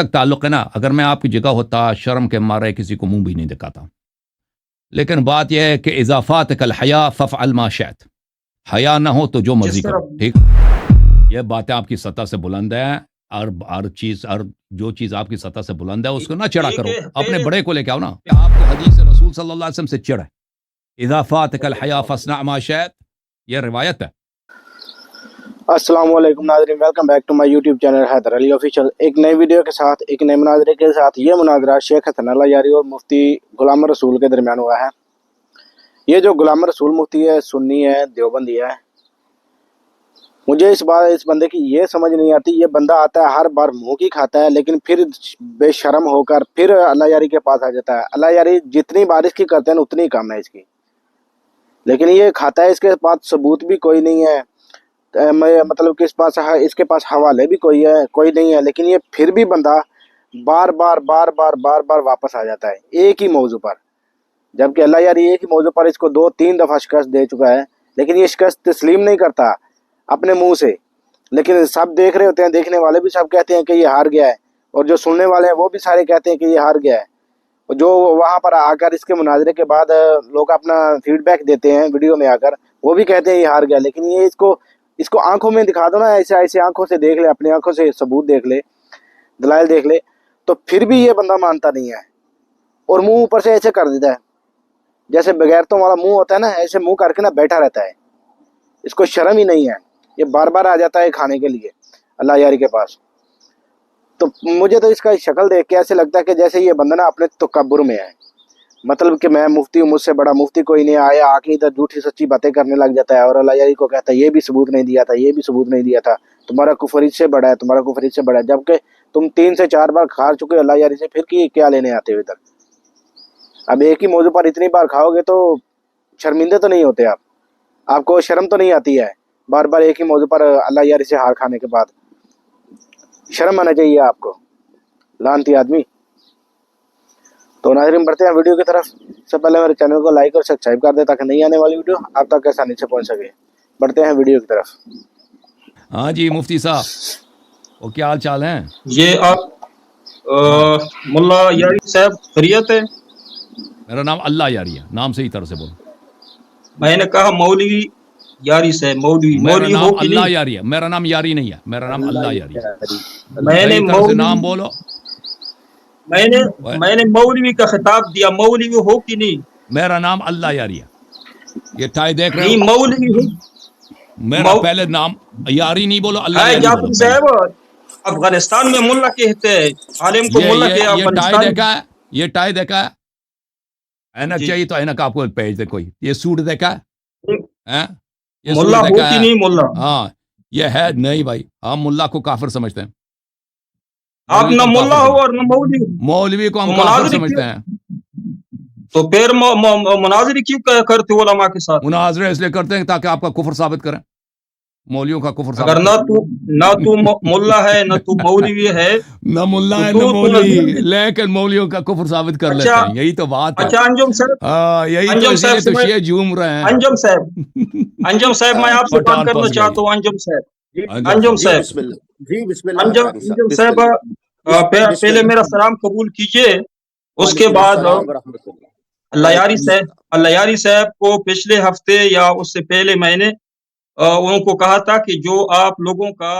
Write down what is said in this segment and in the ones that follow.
تک تعلق ہے نا، اگر میں آپ کی جگہ ہوتا شرم کے مارے کسی کو منہ بھی نہیں دکھاتا. لیکن بات یہ ہے کہ اضافات کل حیا ففعل ما شئت، حیا نہ ہو تو جو مرضی کرو. ٹھیک، یہ باتیں آپ کی سطح سے بلند ہے، اور جو چیز آپ کی سطح سے بلند ہے اس کو نہ چڑھا کرو. اپنے بڑے کو لے کے آؤ نا. آپ کو حدیث رسول صلی اللہ علیہ وسلم سے چڑھ ہے، اضافات کل حیا فاصنع ما شئت، یہ روایت ہے. السلام علیکم ناظرین، welcome back to my YouTube channel Haider Ali official. ایک نئی ویڈیو کے ساتھ، ایک نئے مناظرے کے ساتھ. یہ مناظرہ شیخ حسن اللہ یاری اور مفتی غلام رسول کے درمیان ہوا ہے. یہ جو غلام رسول مفتی ہے، سنی ہے، دیوبندی ہے. مجھے اس بندے کی یہ سمجھ نہیں آتی. یہ بندہ آتا ہے ہر بار منہ کی کھاتا ہے، لیکن پھر بے شرم ہو کر پھر اللہ یاری کے پاس آ جاتا ہے. اللہ یاری جتنی بار اس کی کرتے ہیں اتنی کم ہے اس کی، لیکن یہ کھاتا ہے. اس کے پاس ثبوت بھی کوئی نہیں ہے، مطلب کہ اس کے پاس حوالے بھی کوئی نہیں ہے. لیکن یہ پھر بھی بندہ بار بار واپس آ جاتا ہے ایک ہی موضوع پر، جبکہ اللہ یاری ایک ہی موضوع پر اس کو 2-3 دفعہ شکست دے چکا ہے. لیکن یہ شکست تسلیم نہیں کرتا اپنے منہ سے. لیکن سب دیکھ رہے ہوتے ہیں، دیکھنے والے بھی سب کہتے ہیں کہ یہ ہار گیا ہے، اور جو سننے والے ہیں وہ بھی سارے کہتے ہیں کہ یہ ہار گیا ہے. اور جو وہاں پر آ کر اس کے مناظرے کے بعد لوگ اپنا فیڈ بیک دیتے ہیں ویڈیو میں آ کر، وہ بھی کہتے ہیں یہ ہار گیا. لیکن یہ اس کو آنکھوں میں دکھا دو نا، ایسے آنکھوں سے دیکھ لے، اپنی آنکھوں سے ثبوت دیکھ لے، دلائل دیکھ لے، تو پھر بھی یہ بندہ مانتا نہیں ہے. اور منہ اوپر سے ایسے کر دیتا ہے جیسے بغیرتوں والا منہ ہوتا ہے نا، ایسے منہ کر کے نا بیٹھا رہتا ہے. اس کو شرم ہی نہیں ہے. یہ بار بار آ جاتا ہے کھانے کے لیے اللہ یاری کے پاس. تو مجھے تو اس کا شکل دیکھ کے ایسے لگتا ہے کہ جیسے یہ بندہ نا اپنے تکبر میں ہے. مطلب کہ میں مفتی ہوں، مجھ سے بڑا مفتی کوئی نہیں. آیا آ کے ادھر جھوٹی سچی باتیں کرنے لگ جاتا ہے، اور اللہ یاری کو کہتا ہے یہ بھی ثبوت نہیں دیا تھا، یہ بھی ثبوت نہیں دیا تھا، تمہارا کفر اس سے بڑا ہے، تمہارا کفر اس سے بڑا ہے. جبکہ تم 3 سے 4 بار کھا چکے ہو اللہ یاری سے، پھر کیا لینے آتے ہو ادھر؟ اب ایک ہی موضوع پر اتنی بار کھاؤ گے تو شرمندے تو نہیں ہوتے آپ کو شرم تو نہیں آتی ہے بار بار ایک ہی موضوع پر اللہ یاری سے ہار کھانے کے بعد؟ شرم آنا چاہیے آپ کو، لعنتی آدمی. تو ناظرین بڑھتے ہیں ویڈیو کی طرف. سب پہلے میرے چینل کو لائک اور سبسکرائب کر دیں تاکہ نئی آنے والی ویڈیو آپ تک آسانی سے پہنچ سکے. بڑھتے ہیں ویڈیو کی طرف. ہاں جی مفتی صاحب، وہ کیا حال چال ہیں؟ یہ آپ ملا یاری صاحب خیریت ہے؟ میرا نام اللہ یاری ہے، نام صحیح طرح سے بولو. میں نے کہا مولوی یاری صاحب، میرا مولوی نام ہو کہ اللہ نہیں؟ یاری ہے، میرا نام یاری نہیں ہے، میرا نام اللہ یاری ہے. میں نے صحیح طرح سے نام بولو. میں نے مولوی کا خطاب دیا، مولوی ہو کہ نہیں؟ میرا نام اللہ یاری ہے. یہ ٹائی دیکھ رہے ہو؟ نہیں مولوی ہو. میرا پہلے نام یاری نہیں بولو، اللہ ہے یاری بولو جعفری پہلے. صاحب، افغانستان میں ملا کہتے ہیں، عالم کو ملا کہ یہ ٹائی افغانستان دیکھا ہے؟ یہ ٹائی دیکھا ہے؟ اینک چاہیے تو اینک آپ کو بھیج دے کوئی. یہ سوٹ دیکھا ہے؟ یہ ملا سوٹ ہو دیکھا کہ ہے؟ نہیں ملا؟ ہاں یہ ہے نہیں بھائی، ہم ملا کو کافر سمجھتے ہیں. آپ مولوی نہ کو ہم ملا کافر ہو اور نہ مولوی ہو، مولوی کو ہم تو کافر مناظری سمجھتے کیوں؟ ہیں. تو پھر مناظری کیوں کرتے ہو علماء کے ساتھ؟ مناظرے اس لیے کرتے ہیں تاکہ آپ کا کفر ثابت کریں، مولیوں کا کفر اگر ثابت کریں. نہ تو ملا ہے نہ تو مولوی ہے نہ ملا ہے تو نہ مولوی، نزدیک. لیکن مولیوں کا کفر ثابت کر اچھا لیتے ہیں. یہی تو بات ہے. اچھا انجم صاحب، ہاں یہی تو، انجم اسی صاحب لیے سے تو میں شیعہ جھوم رہے ہیں. انجم صاحب میں آپ سے بات پٹھان کرنا پھنس گیا چاہتا یہ. ہوں. انجم صاحب، انجم انجم صاحب جی صاحب، بسم اللہ، جی بسم اللہ قاری صاحب، انجم بسم صاحب اللہ، بسم پہلے اللہ. میرا سلام قبول کیجئے. اس کے وعلیکم بعد السلام ورحمۃ اللہ. اللہ یاری صاحب کو پچھلے ہفتے یا اس سے پہلے میں نے ان کو کہا تھا کہ جو آپ لوگوں کا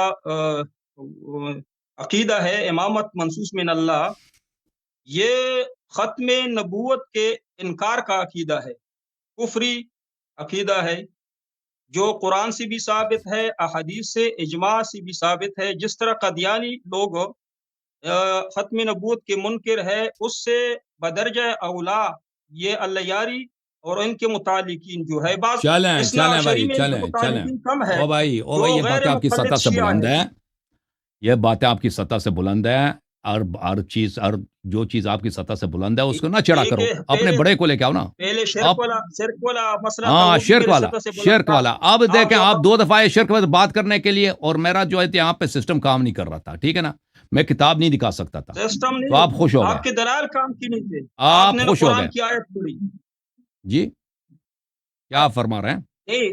عقیدہ ہے امامت منصوص من اللہ، یہ ختم نبوت کے انکار کا عقیدہ ہے، کفری عقیدہ ہے، جو قرآن سے بھی ثابت ہے، احادیث سے، اجماع سے بھی ثابت ہے. جس طرح قادیانی لوگ ختم نبوت کے منکر ہے، اس سے بدرجہ اولا یہ اللہ یاری اور ان کے متعلقین جو ہے، بعض چلیں عشری بھائی، میں ان کے چلیں. متعلقین کم ہے او بھائی جو یہ غیر باتیں آپ کی مقلد سطح سے شیعہ بلند ہے. ہیں. یہ باتیں آپ کی سطح سے بلند ہے، اور جو چیز آپ کی سطح سے بلند ہے اس کو نہ چڑھا کرو. اپنے بڑے کو لے کے آؤ نا. پہلے شرک والا مسئلہ تھا، ہاں وہ بھی میرے سطح سے بلند شرک تھا. والا. اب دیکھیں آپ 2 دفعہ آئے شرک والا بات کرنے کے لیے، اور میرا جو ہے یہاں پہ سسٹم کام نہیں کر رہا تھا. ٹھیک ہے نا، میں کتاب نہیں دکھا سکتا تھا. سسٹم تو آپ خوش ہو نہیں، گئے، آپ کے دلائل کام کی نہیں تھے، آپ آپ نے خوش ہو قرآن گئے. کی آیت پڑھی. جی کیا آپ فرما رہے ہیں؟ نہیں،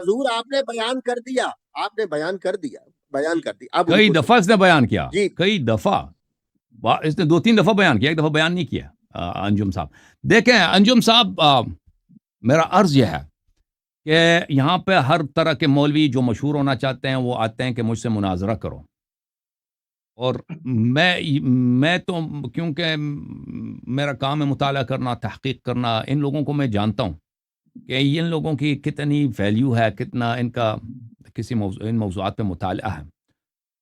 حضور آپ نے بیان کر دیا، آپ نے بیان کر دیا، بیان کر دیا. اب کئی ان کو دفعہ اس نے بیان کیا، جی کئی دفعہ اس نے 2-3 دفعہ بیان کیا، ایک دفعہ بیان نہیں کیا. انجم صاحب دیکھیں، انجم صاحب میرا عرض یہ ہے کہ یہاں پہ ہر طرح کے مولوی جو مشہور ہونا چاہتے ہیں وہ آتے ہیں کہ مجھ سے مناظرہ کرو، اور میں تو کیونکہ میرا کام ہے مطالعہ کرنا، تحقیق کرنا، ان لوگوں کو میں جانتا ہوں کہ ان لوگوں کی کتنی ویلیو ہے، کتنا ان کا ان موضوعات پہ مطالعہ ہے.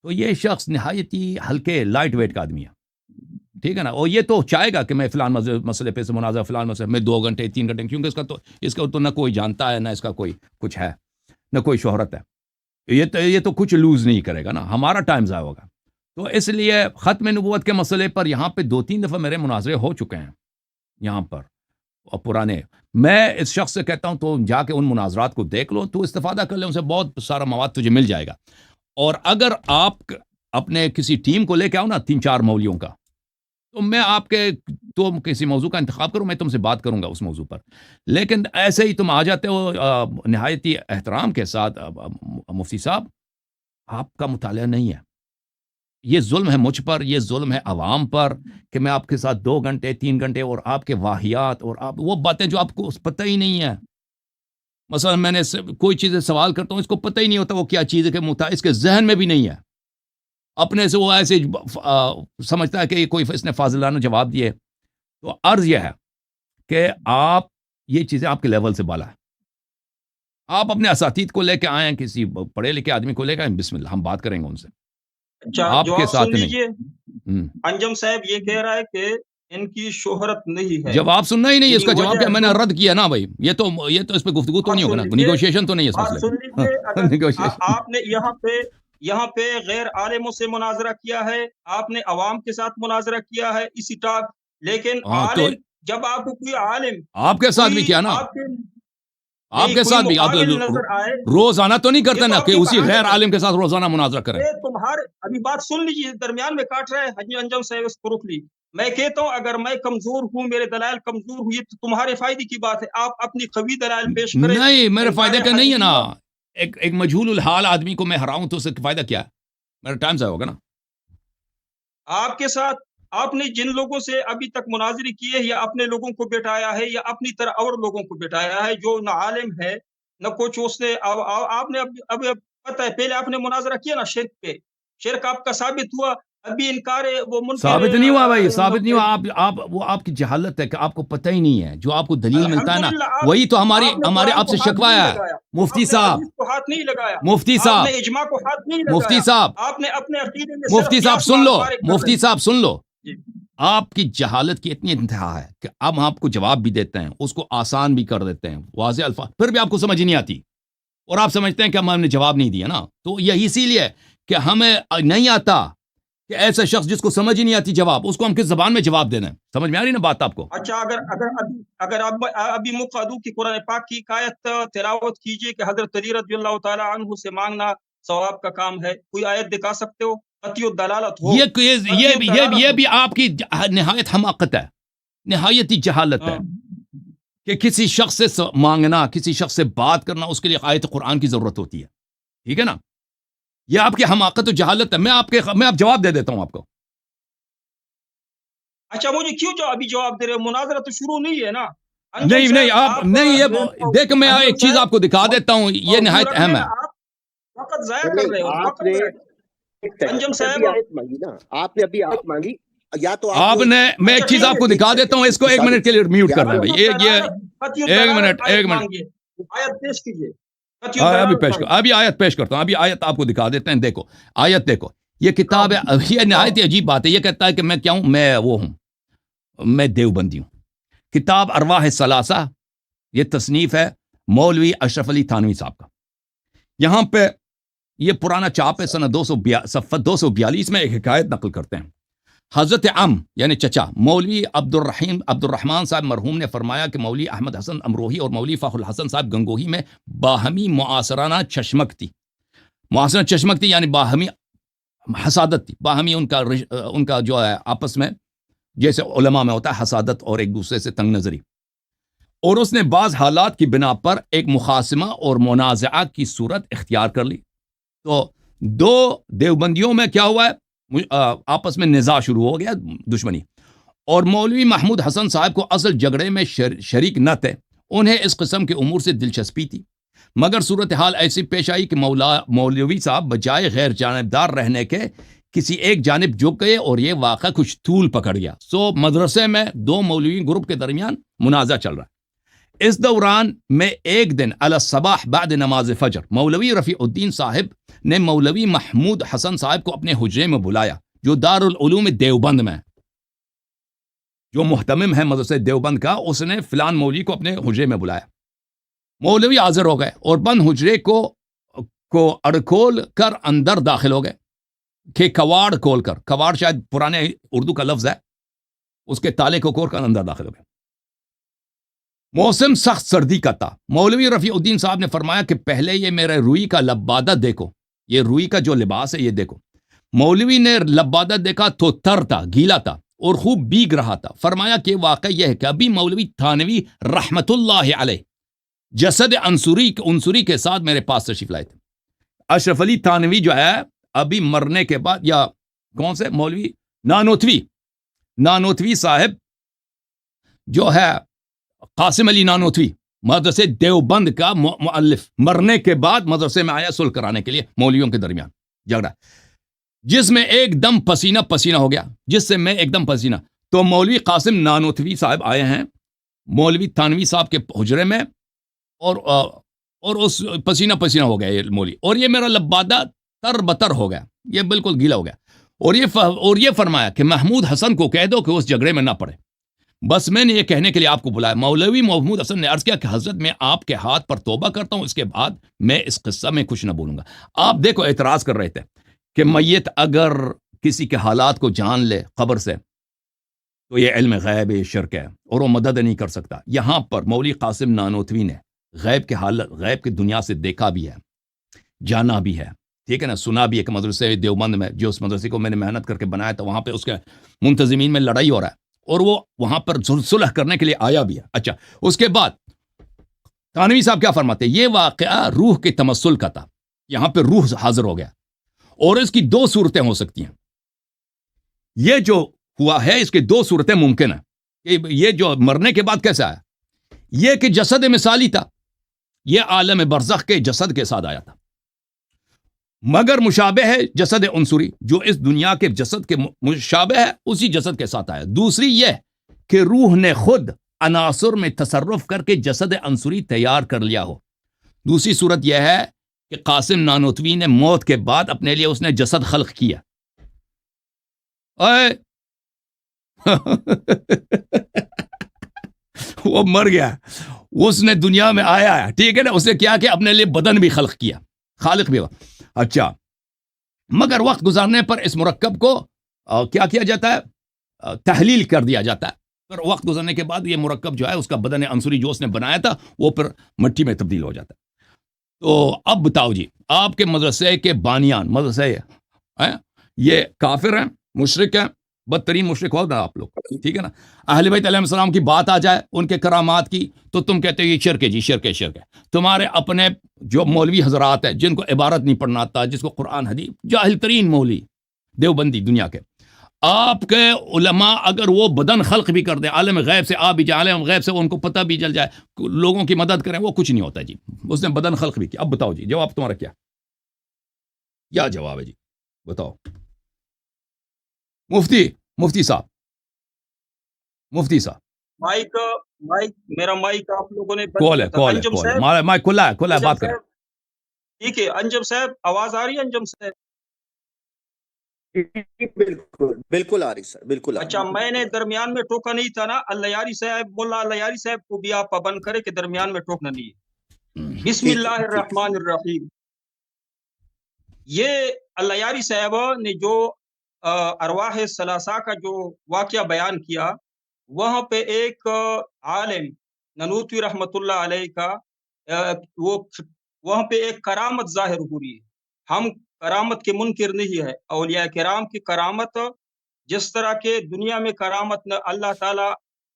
تو یہ شخص نہایت ہی ہلکے لائٹ ویٹ کا آدمی ہے، ٹھیک ہے نا. اور یہ تو چاہے گا کہ میں فلان مسئلے پہ سے مناظرہ، فلان مسئلے میں 2 گھنٹے 3 گھنٹے، کیونکہ اس کا تو نہ کوئی جانتا ہے، نہ اس کا کوئی کچھ ہے، نہ کوئی شہرت ہے. یہ تو کچھ لوز نہیں کرے گا نا، ہمارا ٹائم ضائع ہوگا. تو اس لیے ختم نبوت کے مسئلے پر یہاں پہ 2-3 دفعہ میرے مناظرے ہو چکے ہیں یہاں پر، اور پرانے. میں اس شخص سے کہتا ہوں تو جا کے ان مناظرات کو دیکھ لو، تو استفادہ کر لیں، ان سے بہت سارا مواد تجھے مل جائے گا. اور اگر آپ اپنے کسی ٹیم کو لے کے آؤ نا 3-4 مولیوں کا، تو میں آپ کے تو کسی موضوع کا انتخاب کروں، میں تم سے بات کروں گا اس موضوع پر. لیکن ایسے ہی تم آ جاتے ہو نہایتی احترام کے ساتھ، مفتی صاحب آپ کا مطالعہ نہیں ہے. یہ ظلم ہے مجھ پر، یہ ظلم ہے عوام پر کہ میں آپ کے ساتھ 2 گھنٹے 3 گھنٹے اور آپ کے واہیات اور آپ وہ باتیں جو آپ کو پتہ ہی نہیں ہے. مثلا میں نے کوئی چیزیں سوال کرتا ہوں، اس کو پتہ ہی نہیں ہوتا وہ کیا چیز ہے، کہ اس کے ذہن میں بھی نہیں ہے. اپنے سے وہ ایسے سمجھتا ہے کہ کوئی اس نے فاضلانہ جواب دیے. تو عرض یہ ہے کہ آپ یہ چیزیں آپ کے لیول سے بالا ہے. آپ اپنے اساتید کو لے کے آئیں، کسی پڑھے لکھے آدمی کو لے کے آئیں، بسم اللہ، ہم بات کریں گے ان سے، آپ کے ساتھ نہیں. انجم صاحب یہ کہہ رہا ہے کہ ان کی شہرت نہیں ہے. جواب سننا ہی نہیں، اس کا جواب کیا میں نے رد کیا نا بھائی. یہ تو اس پہ گفتگو تو نہیں ہوگا نا، نیگوشیشن تو نہیں ہے اس مسئلے. آپ نے یہاں پہ غیر عالموں سے مناظرہ کیا ہے، آپ نے عوام کے ساتھ مناظرہ کیا ہے اسی ٹاک، لیکن عالم جب آپ کو کوئی عالم آپ کے ساتھ بھی کیا نا، آپ کے ساتھ بھی آپ روزانہ تو نہیں کرتے نا کہ اسی غیر عالم کے ساتھ روزانہ مناظرہ کریں. تمہارے ابھی بات سن لیجیے، درمیان میں کاٹ رہے ہیں انجم صاحب اس کو روک لی. میں کہتا ہوں اگر میں کمزور ہوں، میرے دلائل کمزور ہوئی تو تمہارے فائدے کی بات ہے، آپ اپنی قوی دلائل پیش کریں. نہیں، میرے فائدے کا نہیں ہے نا. ایک مجہول الحال آدمی کو میں ہراؤں تو اس سے فائدہ کیا ہے؟ میرا ٹائم ضائع ہوگا نا. آپ کے ساتھ آپ نے جن لوگوں سے ابھی تک مناظرے کیے، یا اپنے لوگوں کو بٹھایا ہے یا اپنی طرح اور لوگوں کو بٹھایا ہے جو نہ عالم ہے نہ کچھ. اس نے آپ نے اب پتہ ہے، پہلے آپ نے مناظرہ کیا نا شرک پہ، شرک آپ کا ثابت ہوا، ابھی انکار وہ منکر ثابت نہیں ہوا بھائی، ثابت نہیں ہوا. وہ آپ کی جہالت ہے کہ آپ کو پتہ ہی نہیں ہے. جو آپ کو دلیل ملتا ہے نا، وہی تو ہمارے آپ سے شکوہ ہے. مفتی صاحب، ہاتھ نہیں لگایا، مفتی صاحب، اجماع کو ہاتھ نہیں لگایا، مفتی صاحب، آپ نے اپنے عقیدے میں مفتی صاحب سن لو، مفتی صاحب سن لو. آپ کی جہالت کی اتنی انتہا ہے کہ اب آپ کو جواب بھی دیتے ہیں، اس کو آسان بھی کر دیتے ہیں، واضح الفاظ، پھر بھی آپ کو سمجھ نہیں آتی، اور آپ سمجھتے ہیں کہ ہم نے جواب نہیں دیا نا. تو یہی اسی لیے کہ ہمیں نہیں آتا کہ ایسا شخص جس کو سمجھ ہی نہیں آتی جواب، اس کو ہم کس زبان میں جواب دینا ہے. سمجھ میں آ رہی نا بات آپ کو؟ اچھا، اگر ابھی مقادو کی قرآن پاک کی آیت تلاوت کیجئے کہ حضرت علی رضی اللہ تعالی عنہ سے مانگنا ثواب کا کام ہے، کوئی آیت دکھا سکتے ہو؟ قطعی الدلالت ہو. یہ بھی آپ کی نہایت حماقت ہے، نہایت ہی جہالت ہے کہ کسی شخص سے مانگنا، کسی شخص سے بات کرنا، اس کے لیے آیت قرآن کی ضرورت ہوتی ہے. ٹھیک ہے نا؟ یہ آپ کی حماقت و جہالت ہے. میں آپ جواب دے دیتا ہوں آپ کو. اچھا، مجھے کیوں ابھی جواب دے رہے؟ مناظرہ تو شروع نہیں ہے نا. نہیں، آپ نہیں، یہ دیکھ میں ایک چیز آپ کو دکھا دیتا ہوں، یہ نہایت اہم ہے. وقت ضائع کر رہے ہو. انجم صاحب، آپ نے ابھی آیت مانگی، یا تو آپ نے، میں ایک چیز آپ کو دکھا دیتا ہوں، اس کو 1 منٹ کے لیے میوٹ کرنا ہے بھائی. ایک منٹ آیت پیش کیجئے. ابھی آیت پیش کرتا ہوں. ابھی آیت آپ کو دکھا دیتے ہیں. دیکھو آیت، دیکھو یہ کتاب ہے. یہ نہایت ہی عجیب بات ہے. یہ کہتا ہے کہ میں کیا ہوں، میں دیوبندی ہوں. کتاب ارواح الثلاثہ، یہ تصنیف ہے مولوی اشرف علی تھانوی صاحب کا. یہاں پہ یہ پرانا چاپ ہے، سنہ 242 میں ایک حکایت نقل کرتے ہیں. حضرت یعنی چچا مولوی عبد الرحمن صاحب مرحوم نے فرمایا کہ مولوی احمد حسن امروہی اور مولوی فخر الحسن صاحب گنگوہی میں باہمی معاصرانہ چشمک تھی. معاصرہ چشمک تھی یعنی باہمی حسادت تھی. باہمی ان کا جو ہے آپس میں، جیسے علماء میں ہوتا ہے حسادت اور ایک دوسرے سے تنگ نظری. اور اس نے بعض حالات کی بنا پر ایک مخاصمہ اور منازعہ کی صورت اختیار کر لی. تو دو دیوبندیوں میں کیا ہوا ہے؟ آپس میں نزاع شروع ہو گیا، دشمنی. اور مولوی محمود حسن صاحب کو اصل جھگڑے میں شریک نہ تھے، انہیں اس قسم کے امور سے دلچسپی تھی. مگر صورتحال ایسی پیش آئی کہ مولوی صاحب بجائے غیر جانبدار رہنے کے کسی ایک جانب جھک گئے اور یہ واقعہ کچھ طول پکڑ گیا. سو مدرسے میں دو مولوی گروپ کے درمیان منازع چل رہا ہے. اس دوران میں ایک دن علی الصباح بعد نماز فجر مولوی رفیع الدین صاحب نے مولوی محمود حسن صاحب کو اپنے حجرے میں بلایا، جو دارالعلوم دیوبند میں، جو محتمم ہے مدرسہ دیوبند کا، اس نے فلان مولوی کو اپنے حجرے میں بلایا. مولوی حاضر ہو گئے اور بند حجرے کو اڑکول کر اندر داخل ہو گئے. کہ کواڑ کھول کر، کواڑ شاید پرانے اردو کا لفظ ہے، اس کے تالے کو کھول کر اندر داخل ہو گئے. موسم سخت سردی کا تھا. مولوی رفیع الدین صاحب نے فرمایا کہ پہلے یہ میرے روئی کا لبادہ دیکھو، یہ روئی کا جو لباس ہے یہ دیکھو. مولوی نے لبادہ دیکھا تو تر تھا، گیلا تھا اور خوب بیگ رہا تھا. فرمایا کہ واقعہ یہ ہے کہ ابھی مولوی تھانوی رحمت اللہ علیہ جسد انصری کے ساتھ میرے پاس تشریف لائے تھے. اشرف علی تھانوی جو ہے ابھی مرنے کے بعد، یا کون سے مولوی نانوتوی صاحب جو ہے قاسم علی نانوتوی مدرسے دیوبند کا مؤلف، مرنے کے بعد مدرسے میں آیا صلح کرانے کے لیے مولویوں کے درمیان جھگڑا، جس میں ایک دم پسینہ ہو گیا، جس سے میں ایک دم پسینہ. تو مولوی قاسم نانوتوی صاحب آئے ہیں مولوی تھانوی صاحب کے حجرے میں، اور اس پسینہ ہو گیا یہ مولوی، اور یہ میرا لبادہ تر بتر ہو گیا، یہ بالکل گیلا ہو گیا. اور یہ فرمایا کہ محمود حسن کو کہہ دو کہ اس جھگڑے میں نہ پڑے. بس میں نے یہ کہنے کے لیے آپ کو بلایا. مولوی محمود حسن نے عرض کیا کہ حضرت میں آپ کے ہاتھ پر توبہ کرتا ہوں، اس کے بعد میں اس قصہ میں کچھ نہ بولوں گا. آپ دیکھو اعتراض کر رہے تھے کہ میت اگر کسی کے حالات کو جان لے قبر سے تو یہ علم غیب، یہ شرک ہے اور وہ مدد نہیں کر سکتا. یہاں پر مولوی قاسم نانوتوی نے غیب کے حالت، غیب کی دنیا سے دیکھا بھی ہے، جانا بھی ہے، ٹھیک ہے نا، سنا بھی ہے کہ مدرسے دیوبند میں، جو اس مدرسے کو میں نے محنت کر کے بنایا تھا، وہاں پہ اس کے منتظمین میں لڑائی ہو رہا ہے اور وہ وہاں پر صلح کرنے کے لیے آیا بھی ہے. اچھا، اس کے بعد تھانوی صاحب کیا فرماتے ہیں؟ یہ واقعہ روح کے تمثل کا تھا. یہاں پہ روح حاضر ہو گیا اور اس کی دو صورتیں ہو سکتی ہیں. یہ جو ہوا ہے اس کی دو صورتیں ممکن ہیں. کہ یہ جو مرنے کے بعد کیسے آیا؟ یہ کہ جسد مثالی تھا، یہ عالم برزخ کے جسد کے ساتھ آیا تھا، مگر مشابہ ہے جسد انصری، جو اس دنیا کے جسد کے مشابہ ہے اسی جسد کے ساتھ آیا. دوسری یہ کہ روح نے خود عناصر میں تصرف کر کے جسد انصری تیار کر لیا ہو. دوسری صورت یہ ہے کہ قاسم نانوتوی نے موت کے بعد اپنے لیے اس نے جسد خلق کیا. وہ مر گیا، اس نے دنیا میں آیا ہے، ٹھیک ہے نا، اس نے کیا کہ اپنے لیے بدن بھی خلق کیا، خالق بھی ہوا. اچھا، مگر وقت گزارنے پر اس مرکب کو کیا کیا جاتا ہے؟ تحلیل کر دیا جاتا ہے. پر وقت گزرنے کے بعد یہ مرکب جو ہے اس کا بدن انصری جو اس نے بنایا تھا وہ پھر مٹی میں تبدیل ہو جاتا ہے. تو اب بتاؤ جی، آپ کے مدرسے کے بانیان، مدرسے یہ کافر ہیں، مشرک ہیں، بدترین مشرک ہو نا آپ لوگ، ٹھیک ہے نا. اہل بیت علیہ السلام کی بات آ جائے، ان کے کرامات کی، تو تم کہتے ہو یہ شرک ہے جی، شرک ہے، شرک ہے. تمہارے اپنے جو مولوی حضرات ہیں جن کو عبارت نہیں پڑھنا آتا، جس کو قرآن حدیث، جاہل ترین مولوی دیوبندی دنیا کے، آپ کے علماء اگر وہ بدن خلق بھی کر دیں، عالم غیب سے آ بھی جائے، عالم غیب سے ان کو پتہ بھی چل جائے، لوگوں کی مدد کریں، وہ کچھ نہیں ہوتا جی. اس نے بدن خلق بھی کیا. اب بتاؤ جی، جواب تمہارا کیا جواب ہے جی؟ بتاؤ. مفتی صاحب مائک میرا مائک آپ لوگوں نے کال ہے، مائک کھلا ہے، بات کریں. ٹھیک ہے، انجم صاحب آواز آ رہی ہے؟ انجم صاحب بالکل آ رہی سر، بالکل. اچھا، میں نے درمیان میں ٹوکا نہیں تھا نا. اللیاری صاحب، ملا اللیاری صاحب کو بھی آپ پابند کرے کہ درمیان میں ٹوکنا نہیں ہے. بسم اللہ الرحمن الرحیم. یہ اللیاری صاحب نے جو ارواح ثلاثہ کا جو واقعہ بیان کیا، وہاں پہ ایک عالم نانوتوی رحمت اللہ علیہ کا وہاں پہ ایک کرامت ظاہر ہو رہی ہے. ہم کرامت کے منکر نہیں ہے. اولیاء کرام کی کرامت، جس طرح کے دنیا میں کرامت اللہ تعالیٰ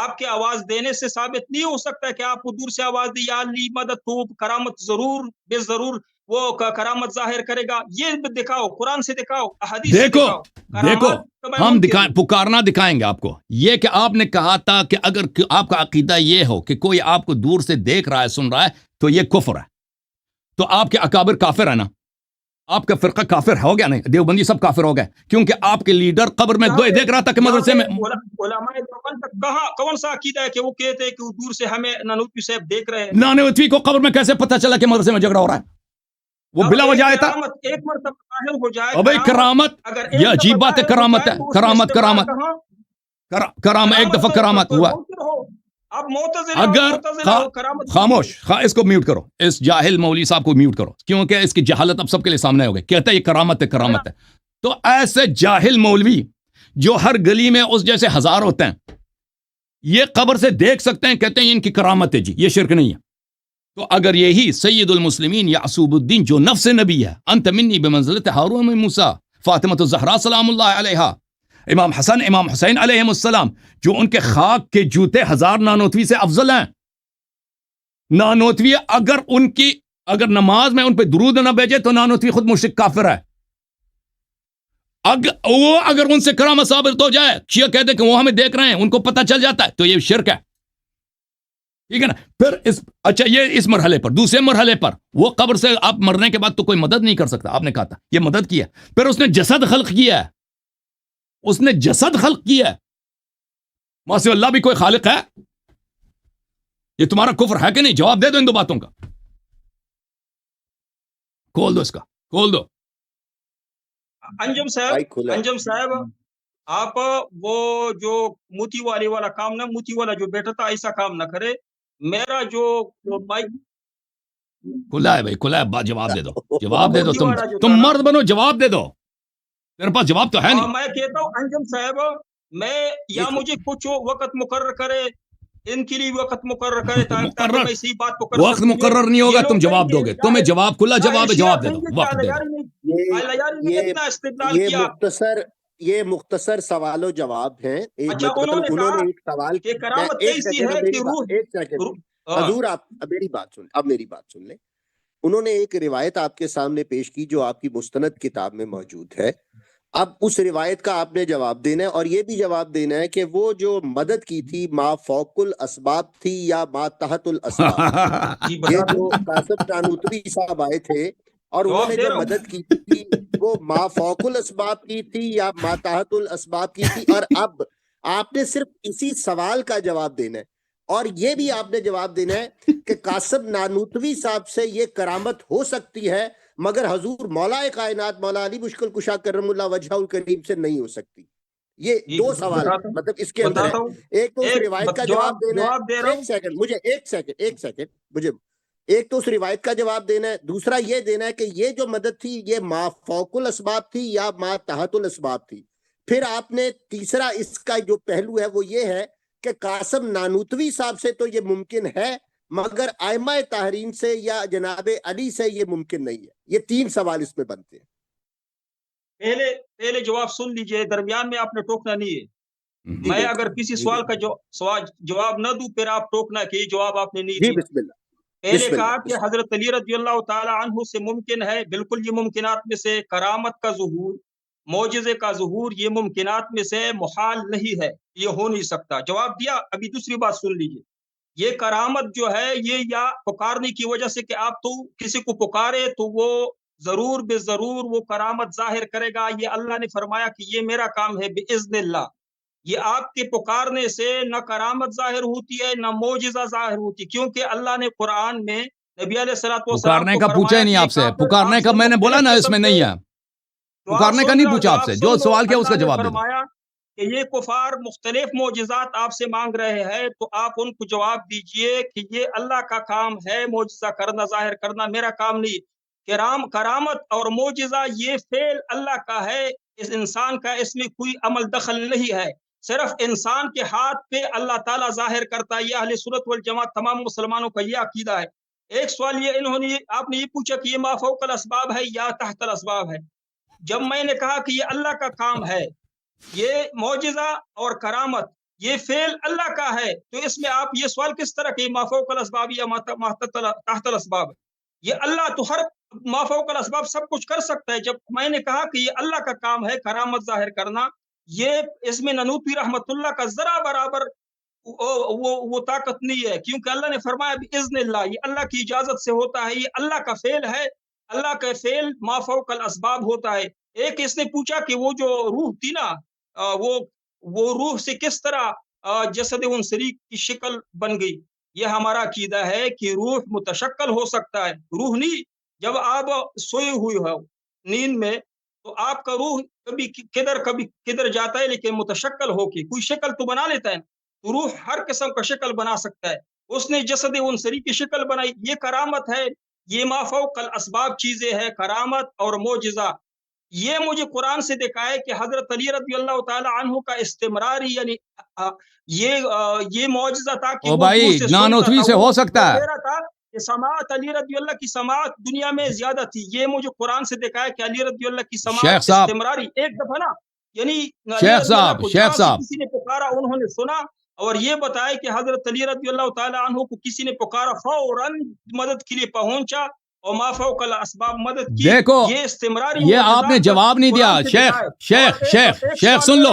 آپ کے آواز دینے سے ثابت نہیں ہو سکتا ہے کہ آپ کو دور سے آواز دی یا علی مدد تو کرامت ضرور بے ضرور وہ کرامت ظاہر کرے گا. یہ دکھاؤ, قرآن سے دکھاؤ, احادیث سے دیکھو دکھاؤ. دیکھو ہم دکھائیں, پکارنا دکھائیں گے آپ کو. یہ کہ آپ نے کہا تھا کہ اگر آپ کا عقیدہ یہ ہو کہ کوئی آپ کو دور سے دیکھ رہا ہے, سن رہا ہے, تو یہ کفر ہے. تو آپ کے اکابر کافر ہے نا, آپ کا فرقہ کافر ہو گیا نہیں, دیوبندی سب کافر ہو گئے, کیونکہ آپ کے لیڈر قبر میں دیکھ رہا تھا کہ مدرسے میں. علماء دیوبند تک کہاں کون سا عقیدہ ہے کہ وہ کہتے ہیں کہ وہ دور سے ہمیں نانوتوی صاحب دیکھ رہے ہیں؟ نانوتوی کو قبر میں کیسے پتہ چلا کہ مدرسے میں جھگڑا ہو رہا ہے؟ وہ بلا وجہ آیا تھا. ایک مرتبہ ظاہر ہو جائے ابھی کرامت, یہ عجیب بات ہے, کرامت ہے, کرامت کرامت کرامت ایک دفعہ کرامت ہوا. اگر خاموش, اس کو میوٹ کرو, اس جاہل مولوی صاحب کو میوٹ کرو, کیونکہ اس کی جہالت اب سب کے لیے سامنے ہو گئی. کہتا ہے یہ کرامت ہے, کرامت ہے. تو ایسے جاہل مولوی جو ہر گلی میں اس جیسے ہزار ہوتے ہیں, یہ قبر سے دیکھ سکتے ہیں, کہتے ہیں ان کی کرامت ہے جی, یہ شرک نہیں ہے. تو اگر یہی سید المسلمین یعصوب الدین جو نفس نبی ہے, انت منی بمنزلت ہارون من موسیٰ, فاطمہ الزہرا سلام اللہ علیہا, امام حسن امام حسین علیہم السلام, جو ان کے خاک کے جوتے ہزار نانوتوی سے افضل ہیں. نانوتوی اگر نماز میں ان پہ درود نہ بھیجے تو نانوتوی خود مشرک کافر ہے. اگر ان سے کرامت ثابت ہو جائے, شیعہ کہتے ہیں کہ وہ ہمیں دیکھ رہے ہیں, ان کو پتہ چل جاتا ہے, تو یہ شرک ہے. ٹھیک ہے نا. پھر اچھا یہ اس مرحلے پر. دوسرے مرحلے پر وہ قبر سے آپ مرنے کے بعد تو کوئی مدد نہیں کر سکتا, آپ نے کہا تھا یہ مدد کیا. پھر اس نے جسد خلق کیا ہے, اس نے جسد خلق کیا ہے. ماسو اللہ بھی کوئی خالق ہے؟ یہ تمہارا کفر ہے کہ نہیں؟ جواب دے دو ان دو باتوں کا. کھول دو اس کا, کھول دو. انجم صاحب آپ وہ جو موتی والے والا کام نہ, موتی والا جو بیٹھا تھا ایسا کام نہ کرے. میرا جو مائک کھلا ہے بھائی, کھلا ہے, جواب دے دو, جواب دے دو. تم مرد بنو, جواب دے دو. تیرے پاس جواب تو ہے نہیں. میں کہتا ہوں انجم صاحب, میں یا مجھے کچھ وقت مقرر کرے, ان کے لیے وقت مقرر کرے تاکہ میں اسی بات کو کر سکوں. وقت مقرر نہیں ہوگا, تم جواب دو گے. تمہیں جواب کھلا جواب ہے, جواب دے دو, وقت دے دو. یہ مختصر سوال و جواب ہیں. انہوں نے ایک سوال, کہ کرامت کیسی ہے کہ روح. حضور آپ میری بات سن, اب میری بات سن لیں. انہوں نے ایک روایت آپ کے سامنے پیش کی جو آپ کی مستند کتاب میں موجود ہے. اب اس روایت کا آپ نے جواب دینا ہے, اور یہ بھی جواب دینا ہے کہ وہ جو مدد کی تھی ما فوق الاسباب تھی یا ما تحت الاسباب. یہ جو قاسم نانوتوی صاحب آئے تھے اور انہوں نے جو مدد کی تھی وہ ما فوق الاسباب کی تھی یا ما تحت الاسباب کی تھی. اور اب آپ نے صرف اسی سوال کا جواب دینا ہے, اور یہ بھی آپ نے جواب دینا ہے کہ قاسم نانوتوی صاحب سے یہ کرامت ہو سکتی ہے مگر حضور مولا کائنات مولا علی مشکل کشا کرم اللہ وجہ الکریم سے نہیں ہو سکتی. یہ دو سوال مطلب اس کے اندر ہے. ایک تو اس روایت کا جواب دینا ہے, ایک سیکنڈ مجھے ایک تو اس روایت کا جواب دینا ہے, دوسرا یہ دینا ہے کہ یہ جو مدد تھی یہ ما فوق الاسباب تھی یا ما تحت الاسباب تھی. پھر آپ نے تیسرا اس کا جو پہلو ہے وہ یہ ہے کہ قاسم نانوتوی صاحب سے تو یہ ممکن ہے مگر ائمہ طاہرین سے یا جناب علی سے یہ ممکن نہیں ہے. یہ تین سوال اس میں بنتے ہیں. پہلے جواب سن لیجئے, درمیان میں آپ نے ٹوکنا نہیں ہے. میں اگر کسی سوال کا جواب نہ دوں پھر آپ ٹوکنا کہ یہ جواب آپ نے نہیں دیا. بسم اللہ. پہلے کہا کہ حضرت علی رضی اللہ تعالی عنہ سے ممکن ہے, بالکل یہ ممکنات میں سے کرامت کا ظہور, معجزے کا ظہور, یہ ممکنات میں سے محال نہیں ہے, یہ ہو نہیں سکتا. جواب دیا. ابھی دوسری بات سن لیجئے. یہ کرامت جو ہے یہ یا پکارنے کی وجہ سے کہ آپ تو کسی کو پکارے تو وہ ضرور بے ضرور وہ کرامت ظاہر کرے گا. یہ اللہ نے فرمایا کہ یہ میرا کام ہے باذن اللہ. یہ آپ کے پکارنے سے نہ کرامت ظاہر ہوتی ہے نہ معجزہ ظاہر ہوتی, کیونکہ اللہ نے قرآن میں نبی علیہ الصلوۃ والسلام پکارنے کا پوچھا ہی نہیں آپ سے. پکارنے کا میں نے بولا نا اس میں نہیں ہے, پکارنے کا نہیں پوچھا آپ سے. جو سوال کیا اس کا جواب دے دو. کہ یہ کفار مختلف معجزات آپ سے مانگ رہے ہیں تو آپ ان کو جواب دیجئے کہ یہ اللہ کا کام ہے معجزہ کرنا, ظاہر کرنا, میرا کام نہیں. کرامت اور معجزہ یہ فعل اللہ کا ہے, اس انسان کا اس میں کوئی عمل دخل نہیں ہے. صرف انسان کے ہاتھ پہ اللہ تعالیٰ ظاہر کرتا ہے. یہ اہل سنت والجماعت تمام مسلمانوں کا یہ عقیدہ ہے. ایک سوال یہ آپ نے یہ پوچھا کہ یہ ما فوق الاسباب ہے یا تحت الاسباب ہے. جب میں نے کہا کہ یہ اللہ کا کام ہے, یہ معجزہ اور کرامت یہ فعل اللہ کا ہے، تو اس میں آپ یہ سوال کس طرح کہ ما فوق الاسباب یا ما تحت الاسباب؟ یہ اللہ تو ہر ما فوق الاسباب سب کچھ کر سکتا ہے. جب میں نے کہا کہ یہ اللہ کا کام ہے کرامت ظاہر کرنا، یہ اس میں ننوتوی رحمت اللہ کا ذرا برابر وہ طاقت نہیں ہے، کیونکہ اللہ نے فرمایا باذن اللہ، یہ اللہ کی اجازت سے ہوتا ہے، یہ اللہ کا فعل ہے. اللہ کا فعل ما فوق الاسباب ہوتا ہے. ایک اس نے پوچھا کہ وہ جو روح تھی نا، وہ روح سے کس طرح جسد انصری کی شکل بن گئی. یہ ہمارا عقیدہ ہے کہ روح متشکل ہو سکتا ہے، روح نہیں. جب آپ سوئے ہوئے ہو نیند میں تو آپ کا روح کبھی کدھر جاتا ہے، لیکن متشکل ہو کے کوئی شکل تو بنا لیتا ہے. تو روح ہر قسم کا شکل بنا سکتا ہے. اس نے جسد انصری کی شکل بنائی، یہ کرامت ہے. یہ ما فوق الاسباب چیزیں ہے، کرامت اور معجزہ. یہ مجھے قرآن سے دکھائے کہ حضرت علی رضی اللہ تعالی عنہ کا استمراری، یعنی یہ معجزہ تھا کہ او بھائی نانوتوی سے ہو سکتا ہے کہ سماعت علی رضی اللہ کی سماعت دنیا میں زیادہ تھی. یہ مجھے قرآن سے دکھایا کہ علی رضی اللہ کی سماعت استمراری ایک دفعہ نا، یعنی شیخ صاحب کسی نے پکارا انہوں نے سنا، اور یہ بتایا کہ حضرت علی رضی اللہ تعالی عنہ کو کسی نے پکارا فوراً مدد کے لیے پہنچا اور ما فوق الاسباب مدد کی. دیکھو یہ استمراری، یہ آپ نے جواب نہیں دیا. شیخ سن لو،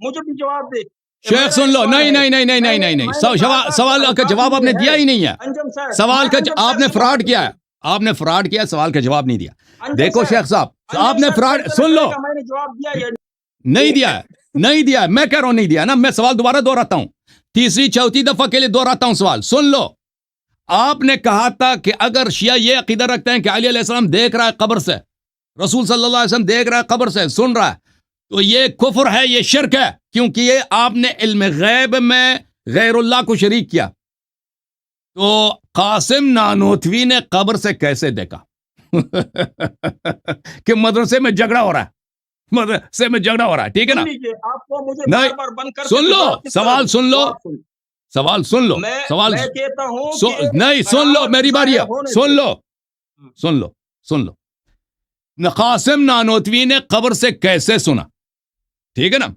مجھے بھی جواب دے. شیخ سن لو. نہیں سوال کا جواب آپ نے دیا ہی نہیں ہے. سوال کا آپ نے فراڈ کیا ہے، آپ نے فراڈ کیا، سوال کا جواب نہیں دیا. دیکھو شیخ صاحب آپ نے فراڈ، سن لو، میں نے جواب دیا نہیں دیا. میں کہہ رہا ہوں نہیں دیا نا. میں سوال دوبارہ دہراتا ہوں، تیسری چوتھی دفعہ کے لیے دہراتا ہوں سوال. سن لو، آپ نے کہا تھا کہ اگر شیعہ یہ عقیدہ رکھتے ہیں کہ علی علیہ السلام دیکھ رہا ہے قبر سے، رسول صلی اللہ علیہ وسلم دیکھ رہا ہے قبر سے، سن رہا ہے، تو یہ کفر ہے، یہ شرک ہے، کیونکہ یہ آپ نے علم غیب میں غیر اللہ کو شریک کیا. تو قاسم نانوتوی نے قبر سے کیسے دیکھا کہ مدرسے میں جھگڑا ہو رہا ہے، ٹھیک ہے نا؟ نہیں سن لو، سوال سن لو، سوال کہتا ہوں نہیں، سن لو، میری باری ہے، سن لو. قاسم نانوتوی نے قبر سے کیسے سنا، ٹھیک ہے نا؟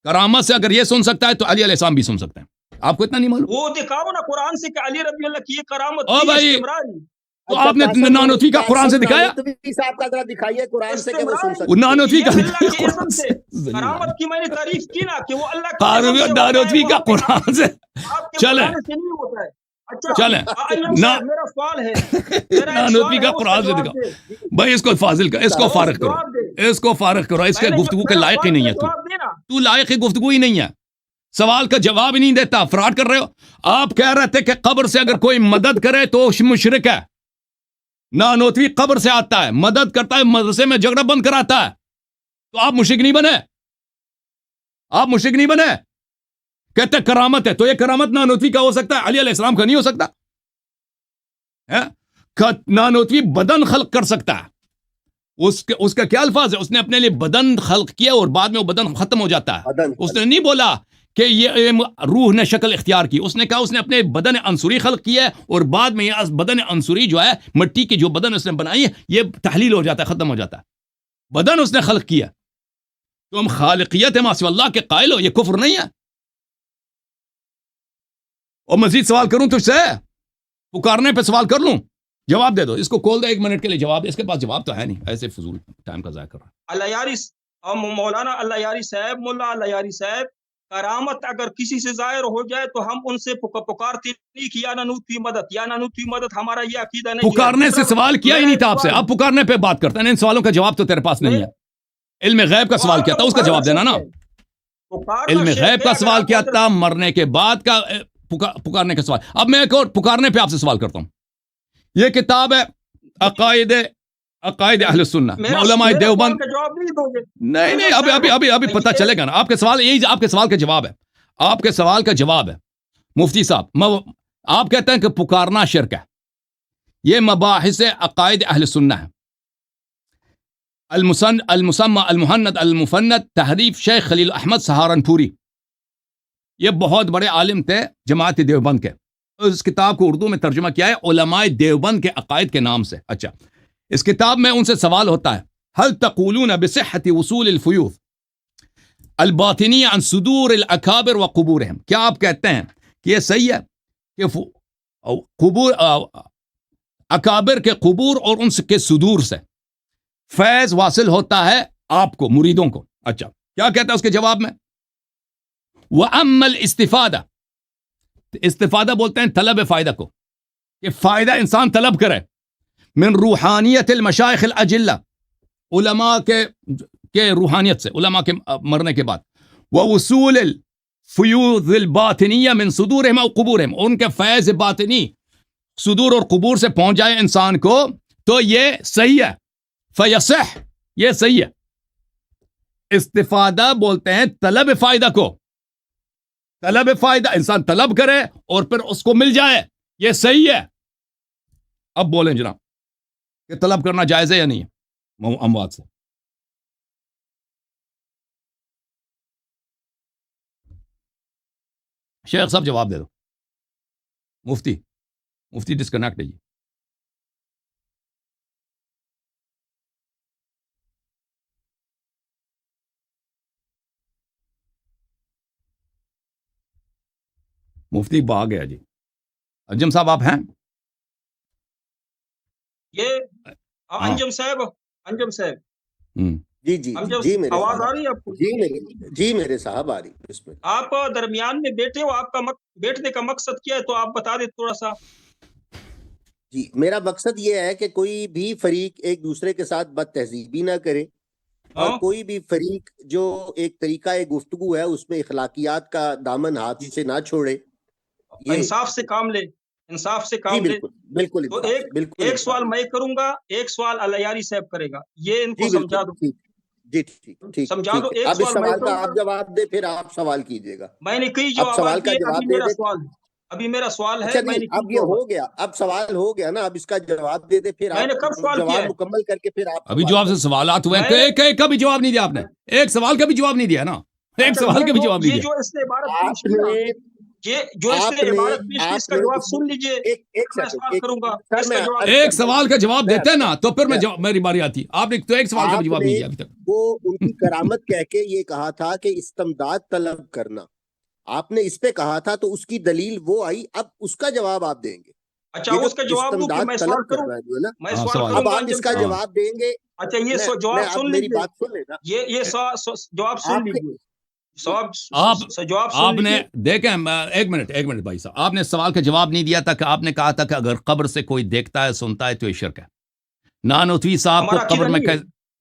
کرامت سے اگر یہ سن سکتا ہے تو علی علیہ السلام بھی سن سکتے ہیں. آپ کو اتنا نہیں معلوم؟ وہ دکھاؤ نا قرآن سے کہ علی رضی اللہ کی یہ کرامت. او بھائی، تو آپ نے نانوتوی کا قرآن سے دکھایا؟ نانوتوی کا کرامت کی میں نے تعریف کی نا کہ وہ اللہ نانوتوی کا قرآن سے. چلیں میرا سوال ہے، نانوتوی کا قرآن سے دکھاؤ. بھائی اس کو فاضل کا، اس کو فارغ کرو، اس کے گفتگو کے لائق ہی نہیں ہے. تو لائق گفتگو ہی نہیں ہے، سوال کا جواب ہی نہیں دیتا، فراڈ کر رہے ہو. آپ کہہ رہے تھے کہ قبر سے اگر کوئی مدد کرے تو مشرک ہے. نانوتوی قبر سے آتا ہے، مدد کرتا ہے، مدرسے میں جھگڑا بند کراتا ہے، تو آپ مشرک نہیں بنے. کہتے کرامت ہے، تو یہ کرامت نانوتوی کا ہو سکتا ہے، علی علیہ السلام کا نہیں ہو سکتا. نانوتوی بدن خلق کر سکتا ہے، اس کا کیا الفاظ ہے؟ اس نے اپنے لیے بدن خلق کیا اور بعد میں وہ بدن ختم ہو جاتا ہے. اس نے نہیں بولا کہ یہ روح نے شکل اختیار کی، اس نے کہا اس نے اپنے بدن عنصری خلق کیا ہے اور بعد میں یہ بدن عنصری جو ہے، مٹی کی جو بدن اس نے بنائی ہے، یہ تحلیل ہو جاتا ہے، ختم ہو جاتا ہے. بدن اس نے خلق کیا. تم خالقیت ما سوى اللہ کے قائل ہو، یہ کفر نہیں ہے. اور مزید سوال کروں تجھ سے، پکارنے پہ سوال کر لوں، جواب دے دو. اس کو کھول دے 1 منٹ کے لیے جواب. اس کے پاس جواب تو ہے نہیں، ایسے فضول ٹائم کا ضائع کر رہا ہے. اللہ یاری مولانا اللہ یاری صاحب، ملا اللہ یاری صاحب، کرامت اگر کسی سے ظاہر ہو جائے تو ہم ان سے پکارتے نہیں کہ یا نانوتوی مدد، یا نانوتوی مدد. ہمارا یہ عقیدہ نہیں. پکارنے سے سوال کیا ہی نہیں تھا آپ سے، اب پکارنے پہ بات کرتے ہیں. ان سوالوں کا جواب تو تیرے پاس نہیں ہے. علم غیب کا سوال کیا تھا، اس کا جواب دینا نا. علم غیب کا سوال کیا تھا، مرنے کے بعد کا پکارنے کا سوال. اب میں ایک اور پکارنے پہ آپ سے سوال کرتا ہوں. یہ کتاب ہے عقائد اہل سنہ، علماء دیوبند. نہیں ابھی پتہ چلے گا نا. آپ کے سوال یہی، آپ کے سوال کا جواب ہے، آپ کے سوال کا جواب ہے مفتی صاحب. آپ کہتے ہیں کہ پکارنا شرک ہے. یہ مباحث عقائد اہل سنہ ہے. المسمى المہند المفند، تحریف شیخ خلیل احمد سہارنپوری. یہ بہت بڑے عالم تھے جماعت دیوبند کے. اس کتاب کو اردو میں ترجمہ کیا ہے علماء دیوبند کے عقائد کے نام سے. اچھا، اس کتاب میں ان سے سوال ہوتا ہے، هل تقولون بصحة وصول الفیوض الباطنی عن صدور الاکابر و قبورہم. کیا آپ کہتے ہیں کہ یہ صحیح ہے کہ قبور اکابر کے قبور اور ان کے صدور سے فیض واصل ہوتا ہے آپ کو, مریدوں کو؟ اچھا, کیا کہتا ہے اس کے جواب میں؟ وَأَمَّا الْإِسْتِفَادَةُ, استفادہ بولتے ہیں طلب فائدہ کو, کہ فائدہ انسان طلب کرے من روحانیت المشائخ الاجلہ, علماء کے روحانیت سے, علماء کے مرنے کے بعد, ووصول الفیوض الباطنیہ من صدورہم او قبورہم, ان کے فیض باطنی صدور اور قبور سے پہنچ جائے انسان کو, تو یہ صحیح ہے. فیصح, یہ صحیح ہے. استفادہ بولتے ہیں طلب فائدہ کو, طلب فائدہ انسان طلب کرے اور پھر اس کو مل جائے, یہ صحیح ہے. اب بولیں جناب کہ طلب کرنا جائز ہے یا نہیں ہے اموات سے؟ شیخ صاحب جواب دے دو. مفتی ڈسکنیکٹ ہے جی. مفتی بھاگ گیا جی. انجم صاحب آپ ہیں؟ یہ انجم صاحب جی جی میرے آواز آ رہی ہے آپ کو؟ جی میرے صاحب آ رہی. بسم اللہ. آپ درمیان میں بیٹھے ہو, آپ کا بیٹھنے کا مقصد کیا ہے تو آپ بتا دیں تھوڑا سا. جی, میرا مقصد یہ ہے کہ کوئی بھی فریق ایک دوسرے کے ساتھ بد تہذیبی نہ کرے, اور کوئی بھی فریق جو ایک طریقہ گفتگو ہے اس میں اخلاقیات کا دامن ہاتھ سے نہ چھوڑے, انصاف سے کام لے, انصاف سے کام لے. بالکل. تو ایک سوال میں کروں گا, ایک سوال الیاری صاحب کرے گا, یہ ان کو سمجھا دو. جی ٹھیک سمجھا دو. ایک اب اس سوال سوال کا آپ جواب دے, پھر آپ سوال کیجئے گا. میں نے کئی اب سوال کا جواب دے دے. ابھی میرا سوال ہے. اچھا نہیں, اب یہ ہو گیا, اب سوال ہو گیا نا, اب اس کا جواب دے دے, پھر میں نے کب سوال کیا جواب مکمل کر کے پھر آپ. ابھی جواب سے سوالات ہوئے, ایک کا بھی جواب نہیں دیا آپ نے, ایک سوال کا بھی جواب نہیں دیا نا, ایک سوال کا بھی جواب نہیں دیا. جو اس نے عبارت پیش کی, اس کا جواب سن لیجئے. ایک سوال کا جواب دیتے نا تو پھر میری باری آتی. آپ نے تو ایک سوال کا بھی جواب نہیں دیا ابھی تک. وہ ان کی کرامت کہہ کے یہ کہا تھا کہ استمداد طلب کرنا, آپ نے اس پہ کہا تھا, تو اس کی دلیل وہ آئی, اب اس کا جواب آپ دیں گے. اچھا, اس کا جواب دوں کہ میں سوال کروں؟ میں سوال کروں, اب آپ اس کا جواب دیں گے. اچھا, یہ جواب سن میری لیجئے, بات سن لینا. یہ جواب سن لیجئے. آپ نے دیکھیں, ایک منٹ بھائی صاحب, آپ نے سوال کا جواب نہیں دیا تھا کہ آپ نے کہا تھا کہ اگر قبر سے کوئی دیکھتا ہے سنتا ہے تو یہ شرک ہے. نانوتوی صاحب کو قبر میں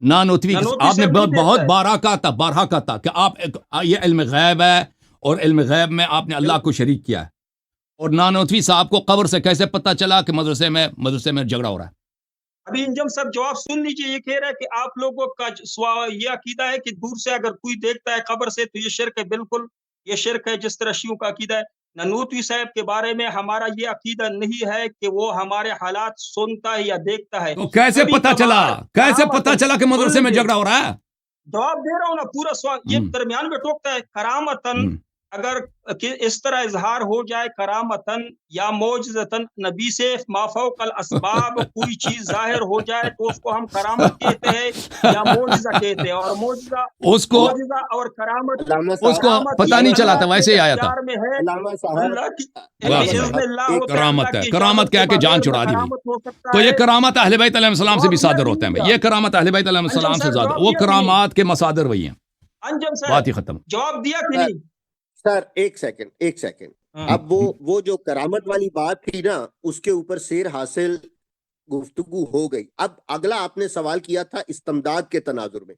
نانوتوی آپ نے بہت بارہا کہا تھا کہ آپ یہ علم غیب ہے, اور علم غیب میں آپ نے اللہ کو شریک کیا ہے. اور نانوتوی صاحب کو قبر سے کیسے پتہ چلا کہ مدرسے میں جھگڑا ہو رہا ہے؟ ابھی انجم صاحب جواب سن لیجئے. یہ کہہ رہا ہے کہ آپ لوگوں کا یہ عقیدہ ہے کہ دور سے اگر کوئی دیکھتا ہے قبر سے تو یہ شرک ہے. بالکل یہ شرک ہے, جس طرح شیعوں کا عقیدہ ہے. نانوتوی صاحب کے بارے میں ہمارا یہ عقیدہ نہیں ہے کہ وہ ہمارے حالات سنتا ہے یا دیکھتا ہے. تو کیسے پتہ چلا کہ مدرسے میں جھگڑا ہو رہا ہے؟ جواب دے رہا ہوں نا پورا سوال. یہ درمیان میں ٹوکتا ہے. کرامتن اگر اس طرح اظہار ہو جائے, کرامتن یا معجزتن, نبی سے ما فوق الاسباب کوئی چیز ظاہر ہو جائے تو اس کو ہم کرامت کہتے ہیں یا معجزہ کہتے ہیں. اور معجزہ اور کرامت اس کو پتہ نہیں چلا تھا, ویسے ہی آیا تھا. کرامت کہہ کے جان چھڑا دی. تو یہ کرامت اہل بیت علیہ السلام سے بھی صادر ہوتے ہیں. یہ کرامت اہل بیت علیہ السلام سے زیادہ, وہ کرامات کے مصادر وہی ہیں. بات ہی ختم. جواب دیا کہ نہیں سر؟ ایک سیکنڈ. اب وہ جو کرامت والی بات تھی نا, اس کے اوپر سیر حاصل گفتگو ہو گئی. اب اگلا آپ نے سوال کیا تھا استمداد کے تناظر میں.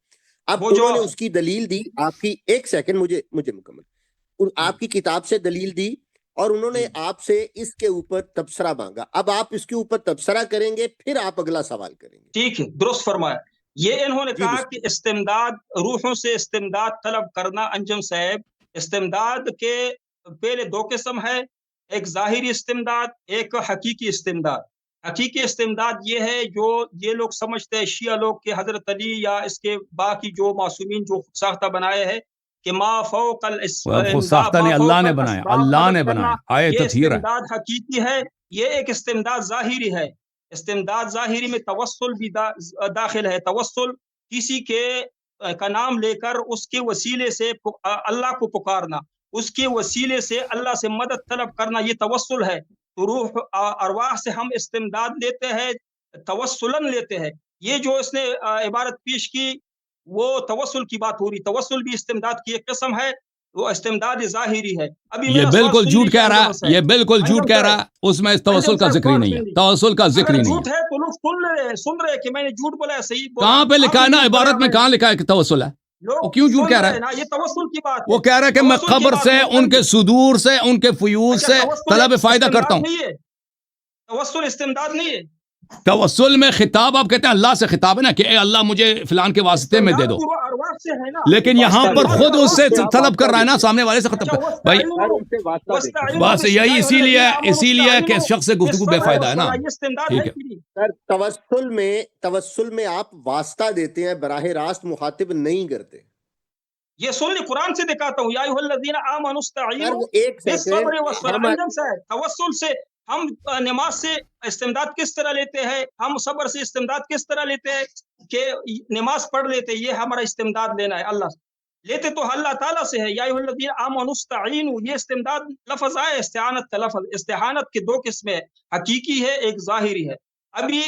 اب انہوں نے اس کی دلیل دی, آپ کی ایک سیکنڈ مجھے مکمل, آپ کی کتاب سے دلیل دی, اور انہوں نے آپ سے اس کے اوپر تبصرہ مانگا. اب آپ اس کے اوپر تبصرہ کریں گے, پھر آپ اگلا سوال کریں گے. ٹھیک ہے, درست فرمایا. یہ انہوں نے کہا کہ استمداد, روحوں سے استمداد طلب کرنا. انجم صاحب, استمداد کے پہلے دو قسم ہے, ایک ظاہری استمداد, ایک حقیقی استمداد. حقیقی استمداد یہ ہے جو یہ لوگ سمجھتے ہیں شیعہ لوگ کہ حضرت علی یا اس کے باقی جو معصومین جو ساختہ بنائے ہیں کہ ما فوق ساختہ نے اللہ نے بنایا, اللہ نے بنایا. یہ استمداد حقیقی ہے. یہ ایک استمداد ظاہری ہے. استمداد ظاہری میں توسل بھی داخل ہے. توسل کسی کے کا نام لے کر اس کے وسیلے سے اللہ کو پکارنا، اس کے وسیلے سے اللہ سے مدد طلب کرنا، یہ توسل ہے۔ تو روح ارواح سے ہم استمداد لیتے ہیں، توسلاً لیتے ہیں۔ یہ جو اس نے عبارت پیش کی وہ توسل کی بات ہو رہی، توسل بھی استمداد کی ایک قسم ہے، وہ استمداد ظاہری ہے۔ ابھی یہ بالکل جھوٹ کہہ رہا ہے، یہ بالکل جھوٹ کہہ رہا ہے، اس میں توسل کا ذکر ہی نہیں ہے، توسل کا ذکر ہی نہیں جھوٹ ہے۔ ہے تو لوگ سن رہے کہ میں نے جھوٹ بولا ہے، صحیح بولا۔ کہاں پہ لکھا ہے نا عبارت میں، کہاں لکھا ہے کہ توسل ہے؟ وہ کیوں جھوٹ کہہ رہا ہے؟ یہ توسل کی بات ہے، وہ کہہ رہا ہے کہ میں قبر سے، ان کے صدور سے، ان کے فیوض سے طلب فائدہ کرتا ہوں۔ توسل استمداد نہیں ہے۔ توسل میں خطاب آپ کہتے ہیں اللہ سے خطاب ہے نا کہ اے اللہ مجھے فلان کے واسطے میں دے دو، لیکن یہاں پر خود اس سے طلب کر رہا ہے نا، سامنے والے سے ختم کر بھائی، بس یہی اسی لیے کہ شخص سے گفتگو بے فائدہ ہے نا۔ ٹھیک ہے، توسل میں آپ واسطہ دیتے ہیں، براہ راست مخاطب نہیں کرتے۔ یہ سن لی، قرآن سے دکھاتا ہوں، یا ایھا الذین آمنوا استعینوا ایک بالصبر والصلاۃ۔ سیکنڈ، انجم سے توسل سے ہم نماز سے استمداد کس طرح لیتے ہیں، ہم صبر سے استمداد کس طرح لیتے ہیں کہ نماز پڑھ لیتے، یہ ہمارا استمداد لینا ہے اللہ سے، لیتے تو اللہ تعالیٰ سے ہے۔ یا ایھا الذین آمنوا استعینوا، یہ استمداد لفظ آئے، استعانت کا لفظ۔ استعانت کے دو قسمیں، حقیقی ہے، ایک ظاہری ہے۔ ابھی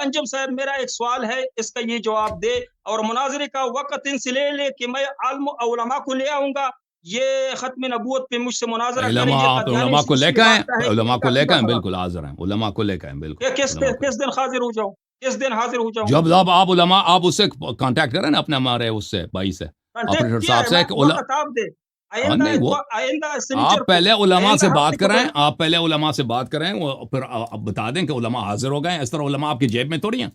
انجم صاحب میرا ایک سوال ہے، اس کا یہ جواب دے، اور مناظرے کا وقت ان سے لے کہ میں عالم علماء کو لے آؤں گا، یہ ختم نبوت پہ مجھ سے مناظرہ کریں گے۔ علماء کو لے کے آئیں، علماء کو لے کے آئیں، بالکل حاضر ہیں، علماء کو لے کے آئیں، بالکل۔ کس دن حاضر ہو جاؤں، کس دن حاضر ہو جاؤں؟ جب آپ علماء، آپ اس سے کانٹیکٹ کریں نا اپنے ہمارے اس سے بھائی سے، آپریٹر صاحب سے، آپ پہلے علماء سے بات کریں، آپ پہلے علماء سے بات کریں، پھر آپ بتا دیں کہ علماء حاضر ہو گئے۔ اس طرح علماء آپ کی جیب میں تھوڑی ہیں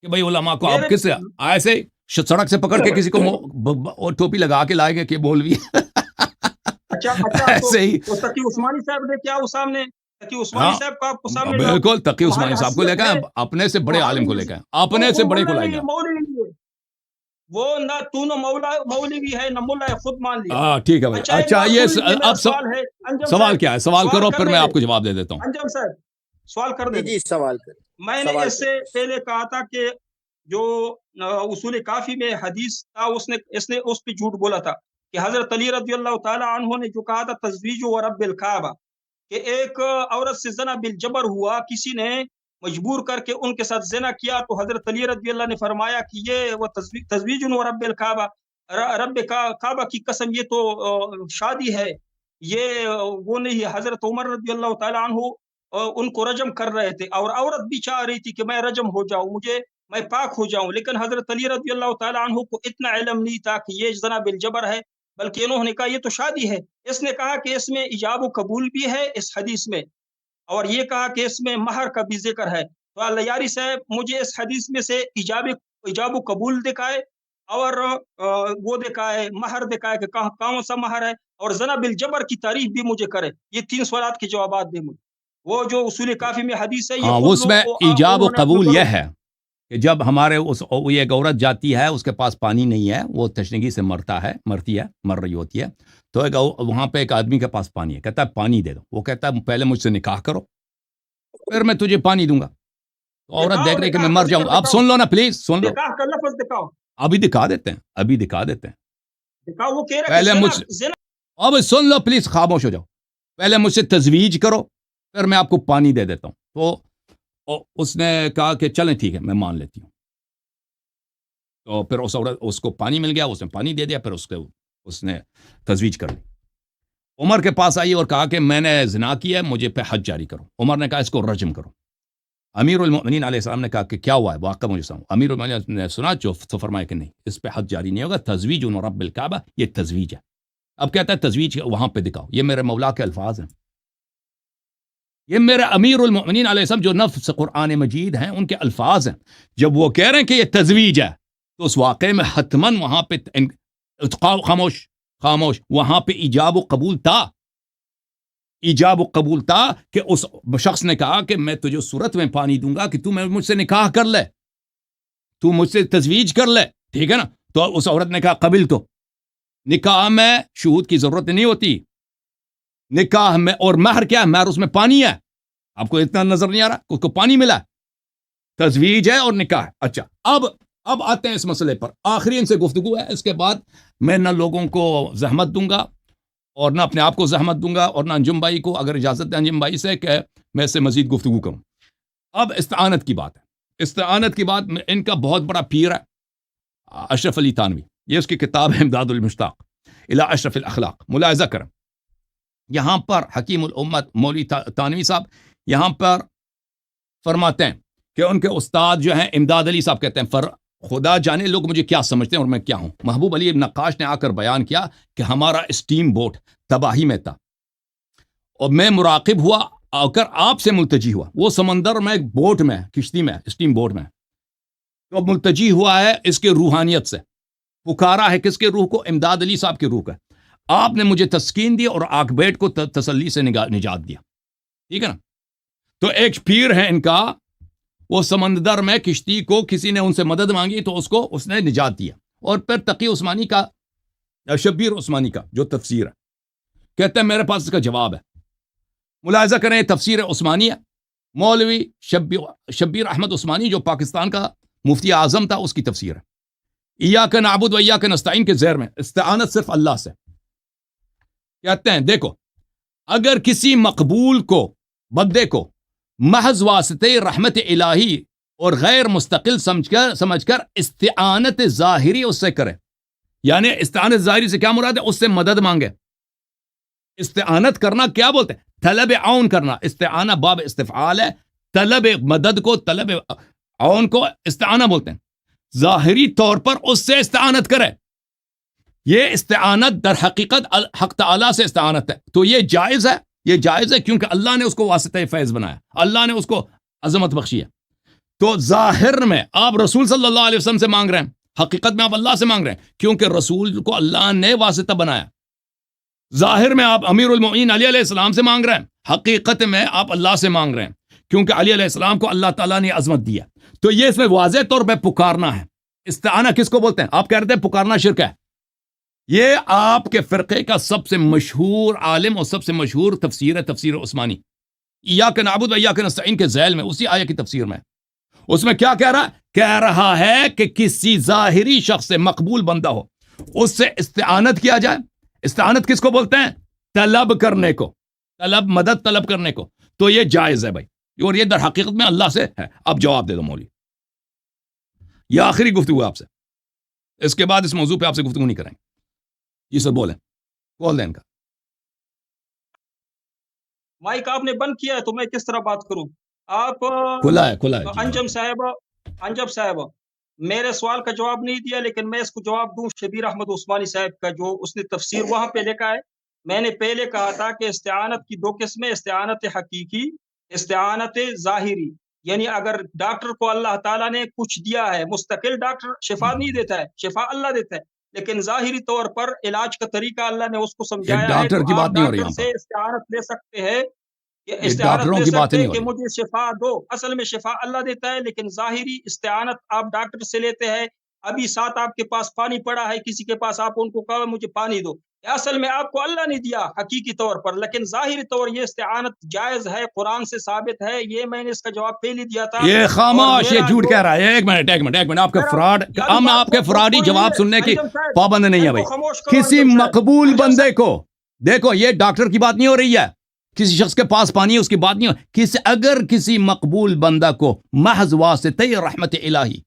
کہ بھائی علماء کو آپ کس ایسے سڑک سے پکڑ کے کسی کو ٹوپی لگا کے لائے گے کہ مولوی ایسے ہی۔ تقی عثمانی صاحب نے کیا سامنے، تقی عثمانی صاحب کو آپ کو سامنے، بالکل تقی عثمانی صاحب کو لے کے اپنے سے بڑے عالم کو لے کے، اپنے سے بڑے کو لائے گا۔ وہ نہ تو نہ مولوی ہے نہ ملا ہے، خود مان لیا۔ ہاں ٹھیک ہے بھائی، اچھا یہ اب سوال کیا ہے؟ سوال کرو پھر میں آپ کو جواب دے دیتا ہوں۔ انجم صاحب سوال کر دیں۔ جی سوال کریں۔ میں نے اس سے پہلے کہا تھا کہ جو اصول کافی میں حدیث تھا، اس نے اس پہ جھوٹ بولا تھا کہ حضرت علی رضی اللہ تعالی عنہ نے جو کہا تھا تزویج و رب الکعبہ، کہ ایک عورت سے زنا بالجبر ہوا، کسی نے مجبور کر کے ان کے ساتھ زنا کیا، تو حضرت علی رضی اللہ نے فرمایا کہ یہ وہ تزویج و رب الکعبہ، رب کعبہ کی قسم، یہ تو شادی ہے، یہ وہ نہیں ہے۔ حضرت عمر رضی اللہ تعالی عنہ ان کو رجم کر رہے تھے، اور عورت بھی چاہ رہی تھی کہ میں رجم ہو جاؤں، میں پاک ہو جاؤں، لیکن حضرت علی رضی اللہ تعالی عنہ کو اتنا علم نہیں تھا کہ یہ زنا بالجبر ہے، بلکہ انہوں نے کہا یہ تو شادی ہے۔ اس نے کہا کہ اس میں ایجاب و قبول بھی ہے اس حدیث میں، اور یہ کہا کہ اس میں مہر کا بھی ذکر ہے۔ تو اللہ یاری صاحب مجھے اس حدیث میں سے ایجاب و قبول دکھائے، اور وہ دکھائے، مہر دکھائے کہ کون سا مہر ہے، اور زنا بالجبر کی تعریف بھی مجھے کرے۔ یہ 3 سوالات کے جوابات دیں مجھے۔ وہ جو اصول کافی میں حدیث ہے، اس میں ایجاب و قبول یہ ہے کہ جب ہمارے یہ عورت جاتی ہے، اس کے پاس پانی نہیں ہے، وہ تشنگی سے مر رہی ہوتی ہے، تو وہاں پہ ایک آدمی کے پاس پانی ہے، کہتا ہے پانی دے دو، وہ کہتا ہے پہلے مجھ سے نکاح کرو پھر میں تجھے پانی دوں گا۔ تو عورت دیکھ رہی کہ میں مر جاؤں۔ اب سن لو نا پلیز، سن لو، نکاح کا لفظ دکھاؤ، ابھی دکھا دیتے ہیں، دکھاؤ۔ وہ کہہ رہا ہے پہلے مجھ اب سن لو پلیز، خاموش ہو جاؤ، پہلے مجھ سے تزویج کرو پھر میں آپ کو پانی دے دیتا ہوں۔ تو اس نے کہا کہ چلیں ٹھیک ہے، میں مان لیتی ہوں۔ تو پھر اس کو پانی مل گیا، اس نے پانی دے دیا، پھر اس نے تزویج کر لی۔ عمر کے پاس آئی اور کہا کہ میں نے زنا کیا ہے، مجھے پہ حد جاری کرو۔ عمر نے کہا اس کو رجم کرو۔ امیر المؤمنین علیہ السلام نے کہا کہ کیا ہوا ہے، واقعہ مجھے سناؤ۔ امیر المؤمنین نے سنا تو فرمایا کہ نہیں، اس پہ حد جاری نہیں ہوگا، تزویج رب الکعبہ، یہ تزویج ہے۔ اب کہتا ہے تزویج وہاں پہ دکھاؤ، یہ میرے مولا کے الفاظ ہیں، یہ میرے امیر المؤمنین علیہ السلام جو نفس قرآن مجید ہیں ان کے الفاظ ہیں۔ جب وہ کہہ رہے ہیں کہ یہ تزویج ہے، تو اس واقعے میں حتماً وہاں پہ خاموش وہاں پہ ایجاب و قبول تھا کہ اس شخص نے کہا کہ میں تجھے صورت میں پانی دوں گا کہ تو مجھ سے نکاح کر لے، تو مجھ سے تزویج کر لے، ٹھیک ہے نا۔ تو اس عورت نے کہا قبل، تو نکاح میں شہود کی ضرورت نہیں ہوتی، نکاح میں، اور مہر کیا ہے؟ مہر اس میں پانی ہے، آپ کو اتنا نظر نہیں آ رہا، اس کو پانی ملا، تزویج ہے اور نکاح ہے۔ اچھا، اب اب آتے ہیں اس مسئلے پر، آخری ان سے گفتگو ہے، اس کے بعد میں نہ لوگوں کو زحمت دوں گا اور نہ اپنے آپ کو زحمت دوں گا، اور نہ انجم بھائی کو، اگر اجازت ہے انجم بھائی سے کہ میں اس سے مزید گفتگو کروں۔ اب استعانت کی بات ہے، استعانت کی بات ان کا بہت بڑا پیر ہے اشرف علی تھانوی، یہ اس کی کتاب ہے امداد المشتاق الی اشرف الاخلاق، ملاحظہ کریں یہاں پر حکیم الامت مولوی تھانوی صاحب یہاں پر فرماتے ہیں کہ ان کے استاد جو ہیں امداد علی صاحب کہتے ہیں خدا جانے لوگ مجھے کیا سمجھتے ہیں اور میں کیا ہوں۔ محبوب علی نقاش نے آ کر بیان کیا کہ ہمارا اسٹیم بوٹ تباہی میں تھا اور میں مراقب ہوا، آ کر آپ سے ملتجی ہوا، وہ سمندر میں بوٹ میں کشتی میں اسٹیم بوٹ میں تو ملتجی ہوا ہے اس کے روحانیت سے، پکارا ہے کس کے روح کو؟ امداد علی صاحب کے روح کا۔ آپ نے مجھے تسکین دی اور آکبیٹ کو تسلی سے نجات دیا، ٹھیک ہے نا؟ تو ایک پیر ہے ان کا، وہ سمندر میں کشتی کو کسی نے ان سے مدد مانگی تو اس نے نجات دیا۔ اور پھر تقی عثمانی کا، شبیر عثمانی کا جو تفسیر ہے، کہتے ہیں میرے پاس اس کا جواب ہے، ملاحظہ کریں تفسیر عثمانی ہے، مولوی شبیر احمد عثمانی جو پاکستان کا مفتی اعظم تھا اس کی تفسیر ہے، ایاک نعبد و ایاک نستعین کے زیر میں استعانت صرف اللہ سے۔ کہتے ہیں دیکھو اگر کسی مقبول کو، بندے کو محض واسطے رحمت الہی اور غیر مستقل سمجھ کر استعانت ظاہری اس سے کرے، یعنی استعانت ظاہری سے کیا مراد ہے؟ اس سے مدد مانگے۔ استعانت کرنا کیا بولتے ہیں؟ طلب عون کرنا۔ استعانہ باب استفعال ہے، طلب مدد کو، طلب عون کو استعانہ بولتے ہیں۔ ظاہری طور پر اس سے استعانت کرے، یہ استعانت در حقیقت حق تعالی سے استعانت ہے، تو یہ جائز ہے، یہ جائز ہے کیونکہ اللہ نے اس کو واسطہ فیض بنایا، اللہ نے اس کو عظمت بخشی ہے۔ تو ظاہر میں آپ رسول صلی اللہ علیہ وسلم سے مانگ رہے ہیں، حقیقت میں آپ اللہ سے مانگ رہے ہیں کیونکہ رسول کو اللہ نے واسطہ بنایا۔ ظاہر میں آپ امیر المؤمنین علی علیہ السلام سے مانگ رہے ہیں، حقیقت میں آپ اللہ سے مانگ رہے ہیں کیونکہ علی علیہ السلام کو اللہ تعالیٰ نے عظمت دیا۔ تو یہ اس میں واضح طور پہ پکارنا ہے۔ استعانہ کس کو بولتے ہیں؟ آپ کہہ رہے ہیں پکارنا شرک ہے، یہ آپ کے فرقے کا سب سے مشہور عالم اور سب سے مشہور تفسیر ہے، تفسیر عثمانی، ایاک نعبد و ایاک نستعین کے ذیل میں، اسی آیت کی تفسیر میں۔ اس میں کیا کہہ رہا ہے؟ کہہ رہا ہے کہ کسی ظاہری شخص سے مقبول بندہ ہو، اس سے استعانت کیا جائے۔ استعانت کس کو بولتے ہیں؟ طلب کرنے کو، طلب، مدد طلب کرنے کو، تو یہ جائز ہے بھائی، اور یہ در حقیقت میں اللہ سے ہے۔ اب جواب دے دو مولوی، یہ آخری گفتگو ہے آپ سے، اس کے بعد اس موضوع پہ آپ سے گفتگو نہیں کریں گے۔ جی سر بولیں، کال دیں ان کا۔ مائک آپ نے بند کیا ہے تو میں کس طرح بات کروں؟ آپ کھلا ہے، کھلا ہے۔ انجم صاحب میرے سوال کا جواب نہیں دیا، لیکن میں اس کو جواب دوں شبیر احمد عثمانی صاحب کا، جو اس نے تفسیر وہاں پہ لکھا ہے۔ میں نے پہلے کہا تھا کہ استعانت کی دو قسمیں، استعانت حقیقی، استعانت ظاہری۔ یعنی اگر ڈاکٹر کو اللہ تعالیٰ نے کچھ دیا ہے، مستقل ڈاکٹر شفا نہیں دیتا ہے، شفا اللہ دیتا ہے، لیکن ظاہری طور پر علاج کا طریقہ اللہ نے اس کو سمجھایا ہے، ڈاکٹر کی تو بات آپ نہیں ہو رہی ڈاکٹر سے استعانت لے سکتے ہیں، کہ یہ استعانت ڈاکٹروں لے کی بات سکتے نہیں ہیں ہو کہ رہی۔ مجھے شفا دو۔ اصل میں شفا اللہ دیتا ہے، لیکن ظاہری استعانت آپ ڈاکٹر سے لیتے ہیں۔ ابھی ساتھ آپ کے پاس پانی پڑا ہے، کسی کے پاس آپ ان کو کہا مجھے پانی دو، اصل میں آپ کو اللہ نے دیا حقیقی طور پر، لیکن ظاہری طور یہ استعانت جائز ہے، قرآن سے ثابت ہے۔ یہ میں نے اس کا جواب پہلے دیا تھا۔ یہ خاموش، یہ جھوٹ کہہ رہا ہے۔ ایک منٹ، آپ کے فراڈ، ہم آپ کے فراڈی جواب سننے کی پابند نہیں ہے بھائی۔ کسی مقبول بندے کو، دیکھو یہ ڈاکٹر کی بات نہیں ہو رہی ہے، کسی شخص کے پاس پانی ہے اس کی بات نہیں ہو، اگر کسی مقبول بندہ کو محض واسطہ رحمت الہی،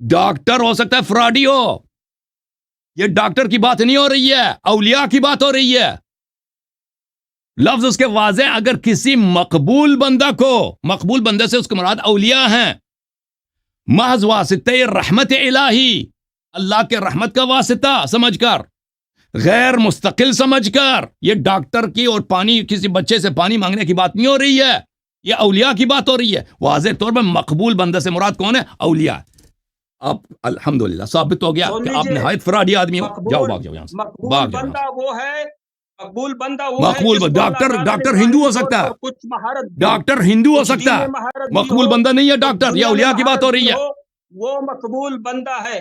ڈاکٹر ہو سکتا ہے فراڈی ہو، یہ ڈاکٹر کی بات نہیں ہو رہی ہے، اولیاء کی بات ہو رہی ہے۔ لفظ اس کے واضح، اگر کسی مقبول بندہ کو، مقبول بندے سے اس کے مراد اولیاء ہیں، محض واسطہ رحمت الہی، اللہ کے رحمت کا واسطہ سمجھ کر، غیر مستقل سمجھ کر، یہ ڈاکٹر کی اور پانی، کسی بچے سے پانی مانگنے کی بات نہیں ہو رہی ہے، یہ اولیاء کی بات ہو رہی ہے۔ واضح طور پر مقبول بندے سے مراد کون ہے؟ اولیاء۔ اب الحمدللہ ثابت ہو گیا کہ آپ نہایت فراڈی آدمی ہو۔ جاؤ، بھاگ جاؤ یہاں سے، بھاگ جاؤ۔ بندہ وہ ہے، مقبول بندہ وہ مقبول ہے، ڈاکٹر ہندو ہو سکتا ہے، کچھ مہارت، ڈاکٹر ہندو ہو سکتا ہے، مقبول بندہ نہیں ہے ڈاکٹر، یہ اولیاء کی بات ہو رہی ہے۔ وہ مقبول بندہ ہے۔